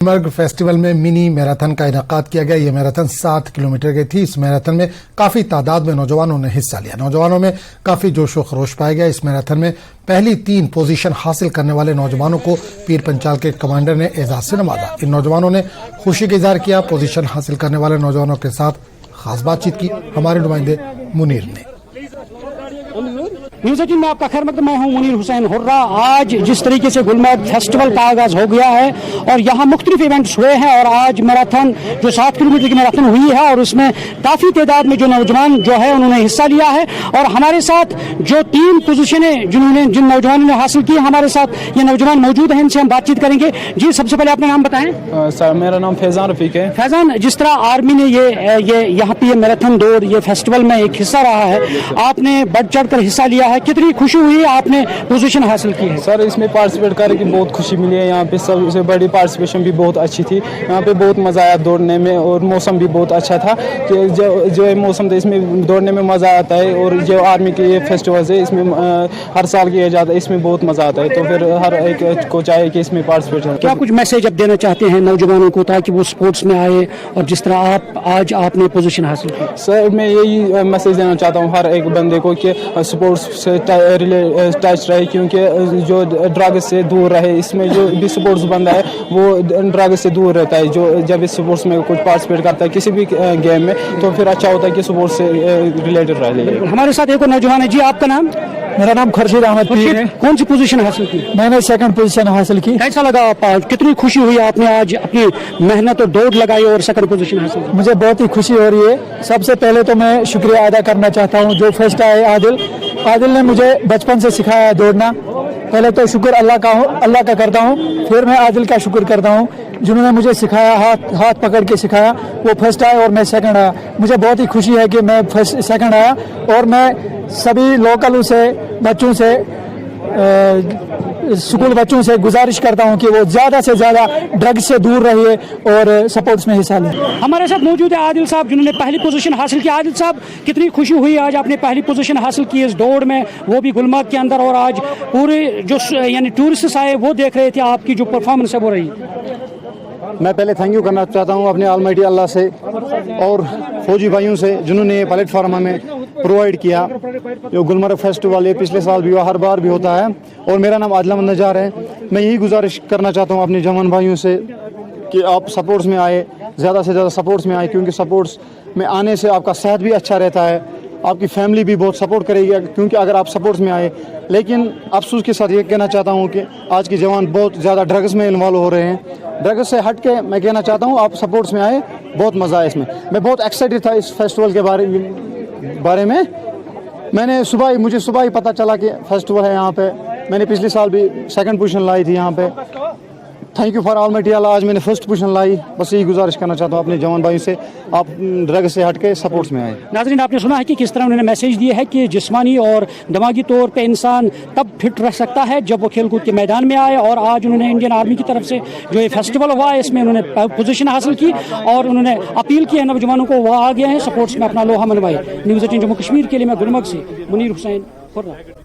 Gulmarg festival में mini marathon का इनेकाद किया गया। ये मैराथन 7 किलोमीटर की थी। इस मैराथन में काफी तादाद में नौजवानों ने हिस्सा लिया। नौजवानों में काफी जोश व खरोश पाया गया। इस मैराथन में पहली 3 पोजीशन हासिल करने वाले नौजवानों को पीर पंचाल के कमांडर ने एजाज से नवाजा। इन नौजवानों ने खुशी का इजहार किया। पोजीशन हासिल करने वाले नौजवानों के साथ खास बातचीत की हमारे नुमाइंदे मुनीर ने। न्यूज़ 18 में आपका खैर मकदम। मैं हूं मुनीर हुसैन हुर्रा। आज जिस तरीके से गुलमर्ग फेस्टिवल का आगाज हो गया है और यहाँ मुख्तलिफ इवेंट्स हुए हैं और आज मैराथन जो 7 किलोमीटर की मैराथन हुई है और उसमें काफ़ी तादाद में जो नौजवान जो है उन्होंने हिस्सा लिया है और हमारे साथ जो 3 पोजीशनें जिन नौजवानों ने हासिल की, हमारे साथ ये नौजवान मौजूद हैं, इनसे हम बातचीत करेंगे। जी, सबसे पहले अपना नाम बताएं। सर, मेरा नाम फैजान रफीक है। फैजान, जिस तरह आर्मी ने ये यहाँ पे ये मैराथन दौड़ ये फेस्टिवल में एक हिस्सा रहा है, आपने बढ़ चढ़ कर हिस्सा लिया है, कितनी खुशी हुई है आपने पोजीशन हासिल की है? सर, इसमें पार्टिसिपेट करके बहुत खुशी मिली है। यहाँ पे सबसे बड़ी पार्टिसिपेशन भी बहुत अच्छी थी। यहाँ पे बहुत मज़ा आया दौड़ने में और मौसम भी बहुत अच्छा था कि जो मौसम था इसमें दौड़ने में मज़ा आता है। और जो आर्मी के ये फेस्टिवल है इसमें हर साल किया जाता है, इसमें बहुत मज़ा आता है। तो फिर हर एक को चाहिए कि इसमें पार्टिसिपेट करें। क्या कुछ मैसेज अब देना चाहते हैं नौजवानों को ताकि वो स्पोर्ट्स में आए और जिस तरह आज आपने पोजीशन हासिल की? सर, मैं यही मैसेज देना चाहता हूँ हर एक बंदे को कि स्पोर्ट्स से टच रहे, क्योंकि जो ड्रग्स से दूर रहे। इसमें जो भी स्पोर्ट्स बंदा है वो ड्रग्स से दूर रहता है। जो जब इस स्पोर्ट्स में कुछ पार्टिसिपेट करता है किसी भी गेम में, तो फिर अच्छा होता है कि स्पोर्ट्स से रिलेटेड रहे। हमारे साथ एक और नौजवान है। जी, आपका नाम? मेरा नाम खुर्शीद अहमद पीर है। कौन सी पोजीशन हासिल की? मैंने 2nd पोजीशन हासिल की। कैसा लगा आप आज? कितनी खुशी हुई आपने आज अपनी मेहनत और दौड़ लगाई और 2nd पोजीशन हासिल की? मुझे बहुत ही खुशी हो रही है। सबसे पहले तो मैं शुक्रिया अदा करना चाहता हूँ जो फर्स्ट आए आदिल ने मुझे बचपन से सिखाया दौड़ना। पहले तो शुक्र अल्लाह का करता हूँ, फिर मैं आदिल का शुक्र करता हूँ जिन्होंने मुझे सिखाया, हाथ पकड़ के सिखाया। वो फर्स्ट आया और मैं 2nd आया। मुझे बहुत ही खुशी है कि मैं 2nd आया और मैं सभी लोकल से बच्चों से स्कूल बच्चों से गुजारिश करता हूं कि वो ज़्यादा से ज़्यादा ड्रग्स से दूर रहिए और स्पोर्ट्स में हिस्सा लें। हमारे साथ मौजूद है आदिल साहब जिन्होंने पहली पोजीशन हासिल की। आदिल साहब, कितनी खुशी हुई आज आपने पहली पोजीशन हासिल की इस दौड़ में, वो भी गुलमर्ग के अंदर, और आज पूरे जो यानी टूरिस्ट आए वो देख रहे थे आपकी जो परफॉर्मेंस है वो रही? मैं पहले थैंक यू करना चाहता हूं अपने ऑलमाइटी अल्लाह से और फौजी भाइयों से जिन्होंने ये प्लेटफॉर्म हमें प्रोवाइड किया। जो गुलमर्ग फेस्टिवल ये पिछले साल भी हुआ, हर बार भी होता है। और मेरा नाम आदिल अहमद नजार है। मैं यही गुजारिश करना चाहता हूँ अपने जवान भाइयों से कि आप सपोर्ट्स में आए, ज़्यादा से ज़्यादा सपोर्ट्स में आए, क्योंकि सपोर्ट्स में आने से आपका सेहत भी अच्छा रहता है, आपकी फैमिली भी बहुत सपोर्ट करेगी क्योंकि अगर आप सपोर्ट्स में आए। लेकिन अफसोस के साथ ये कहना चाहता हूँ कि आज के जवान बहुत ज़्यादा ड्रग्स में इन्वॉल्व हो रहे हैं। ड्रग्स से हट के मैं कहना चाहता हूँ आप सपोर्ट्स में आए, बहुत मज़ा आया इसमें। मैं बहुत एक्साइटेड था इस फेस्टिवल के बारे में। मुझे सुबह ही पता चला कि फेस्टिवल है यहाँ पे। मैंने पिछले साल भी 2nd पोजीशन लाई थी यहाँ पे। थैंक यू फॉर ऑलमाइटी अल्लाह। आज मैंने 1st पोजीशन लाई। बस यही गुजारिश करना चाहता हूँ अपने जवान भाइयों से, आप ड्रग से हट के सपोर्ट्स में आए। नाज़रीन, आपने सुना है कि किस तरह उन्होंने मैसेज दिया है कि जिस्मानी और दिमागी तौर पे इंसान तब फिट रह सकता है जब वो खेलकूद के मैदान में आए। और आज उन्होंने इंडियन आर्मी की तरफ से जो ये फेस्टिवल हुआ है इसमें उन्होंने पोजीशन हासिल की और उन्होंने अपील की है नौजवानों को वो आ गए हैं स्पोर्ट्स में अपना लोहा मनवाए। न्यूज़ 18 जम्मू कश्मीर के लिए मैं गुलमर्ग से मुनीर हुसैन हुर्रा।